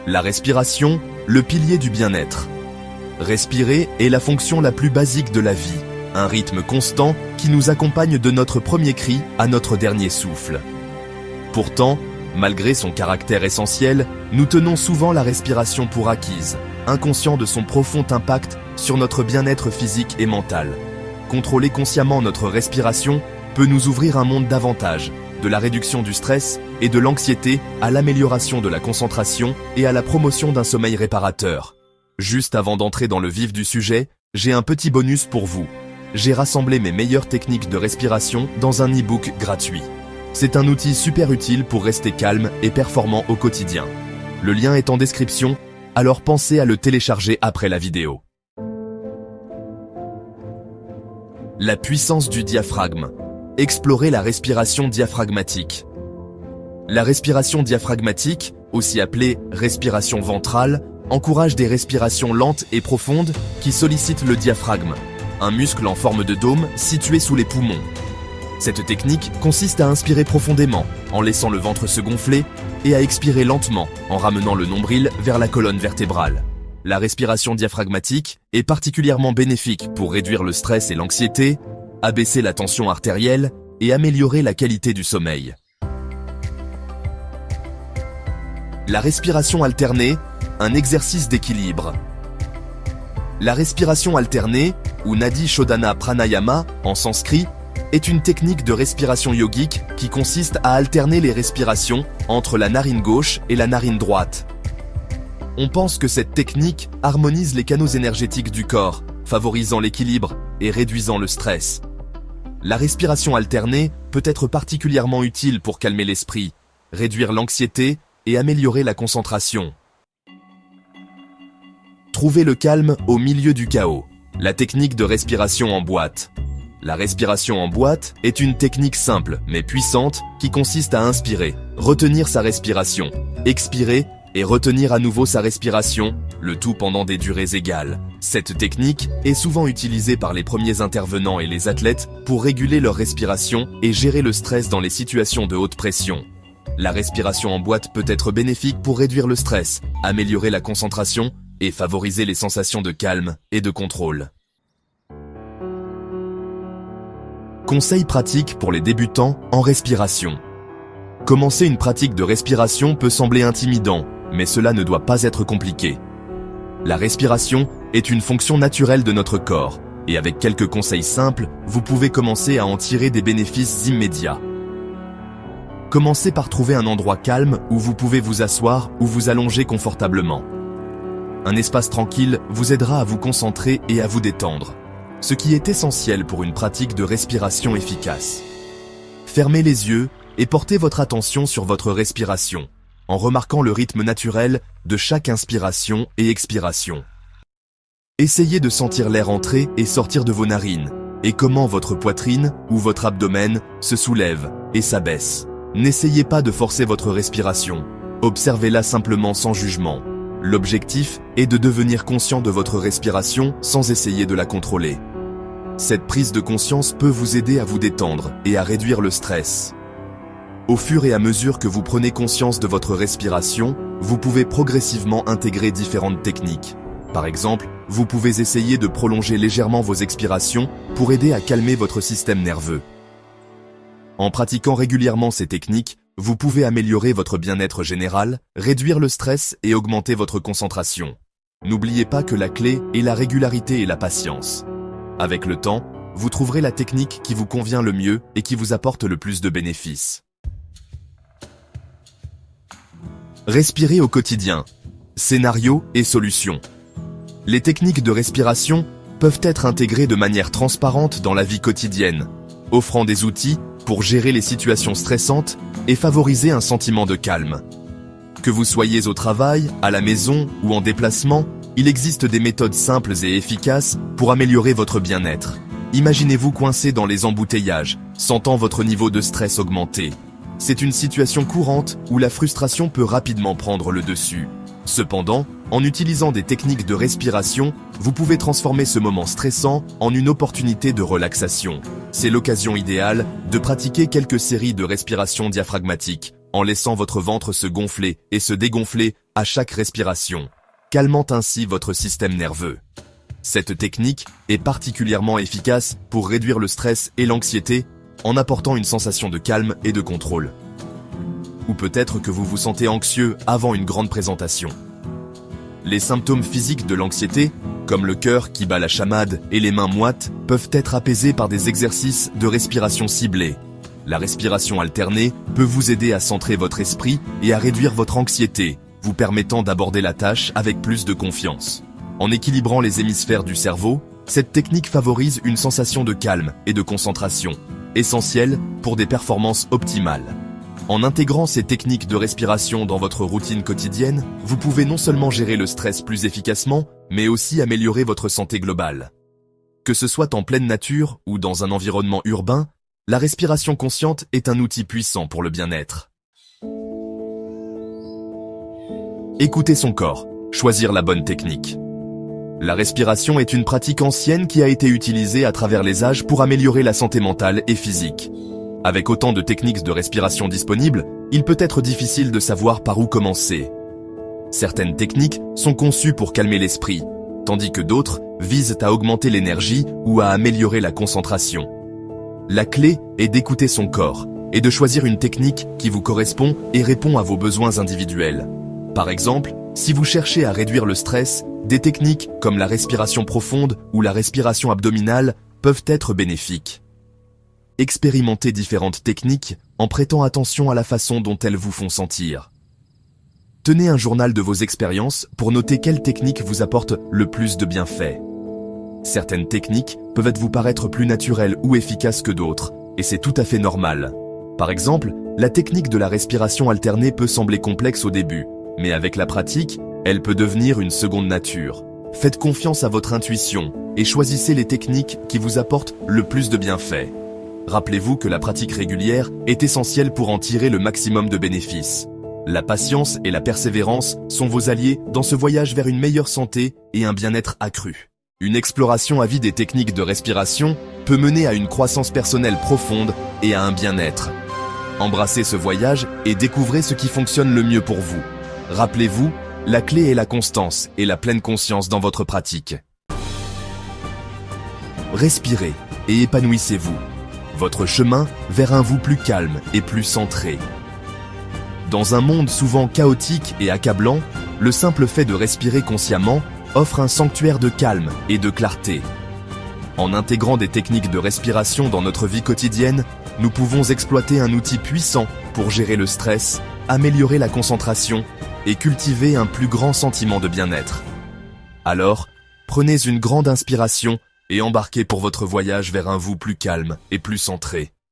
La respiration, le pilier du bien-être. Respirer est la fonction la plus basique de la vie, un rythme constant qui nous accompagne de notre premier cri à notre dernier souffle. Pourtant, malgré son caractère essentiel, nous tenons souvent la respiration pour acquise, inconscients de son profond impact sur notre bien-être physique et mental. Contrôler consciemment notre respiration peut nous ouvrir un monde d'avantages, de la réduction du stress et de l'anxiété à l'amélioration de la concentration et à la promotion d'un sommeil réparateur. Juste avant d'entrer dans le vif du sujet, j'ai un petit bonus pour vous. J'ai rassemblé mes meilleures techniques de respiration dans un e-book gratuit. C'est un outil super utile pour rester calme et performant au quotidien. Le lien est en description, alors pensez à le télécharger après la vidéo. La puissance du diaphragme. Explorer la respiration diaphragmatique. La respiration diaphragmatique, aussi appelée respiration ventrale, encourage des respirations lentes et profondes qui sollicitent le diaphragme, un muscle en forme de dôme situé sous les poumons. Cette technique consiste à inspirer profondément, en laissant le ventre se gonfler, et à expirer lentement, en ramenant le nombril vers la colonne vertébrale. La respiration diaphragmatique est particulièrement bénéfique pour réduire le stress et l'anxiété, abaisser la tension artérielle et améliorer la qualité du sommeil. La respiration alternée, un exercice d'équilibre. La respiration alternée, ou Nadi Shodhana Pranayama en sanskrit, est une technique de respiration yogique qui consiste à alterner les respirations entre la narine gauche et la narine droite. On pense que cette technique harmonise les canaux énergétiques du corps, favorisant l'équilibre et réduisant le stress. La respiration alternée peut être particulièrement utile pour calmer l'esprit, réduire l'anxiété et améliorer la concentration. Trouvez le calme au milieu du chaos. La technique de respiration en boîte. La respiration en boîte est une technique simple mais puissante qui consiste à inspirer, retenir sa respiration, expirer et retenir à nouveau sa respiration, le tout pendant des durées égales. Cette technique est souvent utilisée par les premiers intervenants et les athlètes pour réguler leur respiration et gérer le stress dans les situations de haute pression. La respiration en boîte peut être bénéfique pour réduire le stress, améliorer la concentration et favoriser les sensations de calme et de contrôle. Conseils pratiques pour les débutants en respiration. Commencer une pratique de respiration peut sembler intimidant, mais cela ne doit pas être compliqué. La respiration est une fonction naturelle de notre corps, et avec quelques conseils simples, vous pouvez commencer à en tirer des bénéfices immédiats. Commencez par trouver un endroit calme où vous pouvez vous asseoir ou vous allonger confortablement. Un espace tranquille vous aidera à vous concentrer et à vous détendre, ce qui est essentiel pour une pratique de respiration efficace. Fermez les yeux et portez votre attention sur votre respiration, en remarquant le rythme naturel de chaque inspiration et expiration. Essayez de sentir l'air entrer et sortir de vos narines, et comment votre poitrine ou votre abdomen se soulève et s'abaisse. N'essayez pas de forcer votre respiration, observez-la simplement sans jugement. L'objectif est de devenir conscient de votre respiration sans essayer de la contrôler. Cette prise de conscience peut vous aider à vous détendre et à réduire le stress. Au fur et à mesure que vous prenez conscience de votre respiration, vous pouvez progressivement intégrer différentes techniques. Par exemple, vous pouvez essayer de prolonger légèrement vos expirations pour aider à calmer votre système nerveux. En pratiquant régulièrement ces techniques, vous pouvez améliorer votre bien-être général, réduire le stress et augmenter votre concentration. N'oubliez pas que la clé est la régularité et la patience. Avec le temps, vous trouverez la technique qui vous convient le mieux et qui vous apporte le plus de bénéfices. Respirer au quotidien. Scénario et solutions. Les techniques de respiration peuvent être intégrées de manière transparente dans la vie quotidienne, offrant des outils pour gérer les situations stressantes et favoriser un sentiment de calme. Que vous soyez au travail, à la maison ou en déplacement, il existe des méthodes simples et efficaces pour améliorer votre bien-être. Imaginez-vous coincé dans les embouteillages, sentant votre niveau de stress augmenter. C'est une situation courante où la frustration peut rapidement prendre le dessus. Cependant, en utilisant des techniques de respiration, vous pouvez transformer ce moment stressant en une opportunité de relaxation. C'est l'occasion idéale de pratiquer quelques séries de respiration diaphragmatique, en laissant votre ventre se gonfler et se dégonfler à chaque respiration, calmant ainsi votre système nerveux. Cette technique est particulièrement efficace pour réduire le stress et l'anxiété en apportant une sensation de calme et de contrôle. Ou peut-être que vous vous sentez anxieux avant une grande présentation. Les symptômes physiques de l'anxiété, comme le cœur qui bat la chamade et les mains moites, peuvent être apaisés par des exercices de respiration ciblés. La respiration alternée peut vous aider à centrer votre esprit et à réduire votre anxiété, vous permettant d'aborder la tâche avec plus de confiance. En équilibrant les hémisphères du cerveau, cette technique favorise une sensation de calme et de concentration, essentielle pour des performances optimales. En intégrant ces techniques de respiration dans votre routine quotidienne, vous pouvez non seulement gérer le stress plus efficacement, mais aussi améliorer votre santé globale. Que ce soit en pleine nature ou dans un environnement urbain, la respiration consciente est un outil puissant pour le bien-être. Écoutez son corps, choisir la bonne technique. La respiration est une pratique ancienne qui a été utilisée à travers les âges pour améliorer la santé mentale et physique. Avec autant de techniques de respiration disponibles, il peut être difficile de savoir par où commencer. Certaines techniques sont conçues pour calmer l'esprit, tandis que d'autres visent à augmenter l'énergie ou à améliorer la concentration. La clé est d'écouter son corps et de choisir une technique qui vous correspond et répond à vos besoins individuels. Par exemple, si vous cherchez à réduire le stress, des techniques comme la respiration profonde ou la respiration abdominale peuvent être bénéfiques. Expérimentez différentes techniques en prêtant attention à la façon dont elles vous font sentir. Tenez un journal de vos expériences pour noter quelles techniques vous apportent le plus de bienfaits. Certaines techniques peuvent vous paraître plus naturelles ou efficaces que d'autres, et c'est tout à fait normal. Par exemple, la technique de la respiration alternée peut sembler complexe au début, mais avec la pratique, elle peut devenir une seconde nature. Faites confiance à votre intuition et choisissez les techniques qui vous apportent le plus de bienfaits. Rappelez-vous que la pratique régulière est essentielle pour en tirer le maximum de bénéfices. La patience et la persévérance sont vos alliés dans ce voyage vers une meilleure santé et un bien-être accru. Une exploration avide des techniques de respiration peut mener à une croissance personnelle profonde et à un bien-être. Embrassez ce voyage et découvrez ce qui fonctionne le mieux pour vous. Rappelez-vous, la clé est la constance et la pleine conscience dans votre pratique. Respirez et épanouissez-vous. Votre chemin vers un vous plus calme et plus centré. Dans un monde souvent chaotique et accablant, le simple fait de respirer consciemment offre un sanctuaire de calme et de clarté. En intégrant des techniques de respiration dans notre vie quotidienne, nous pouvons exploiter un outil puissant pour gérer le stress, améliorer la concentration et cultiver un plus grand sentiment de bien-être. Alors, prenez une grande inspiration et embarquez pour votre voyage vers un vous plus calme et plus centré.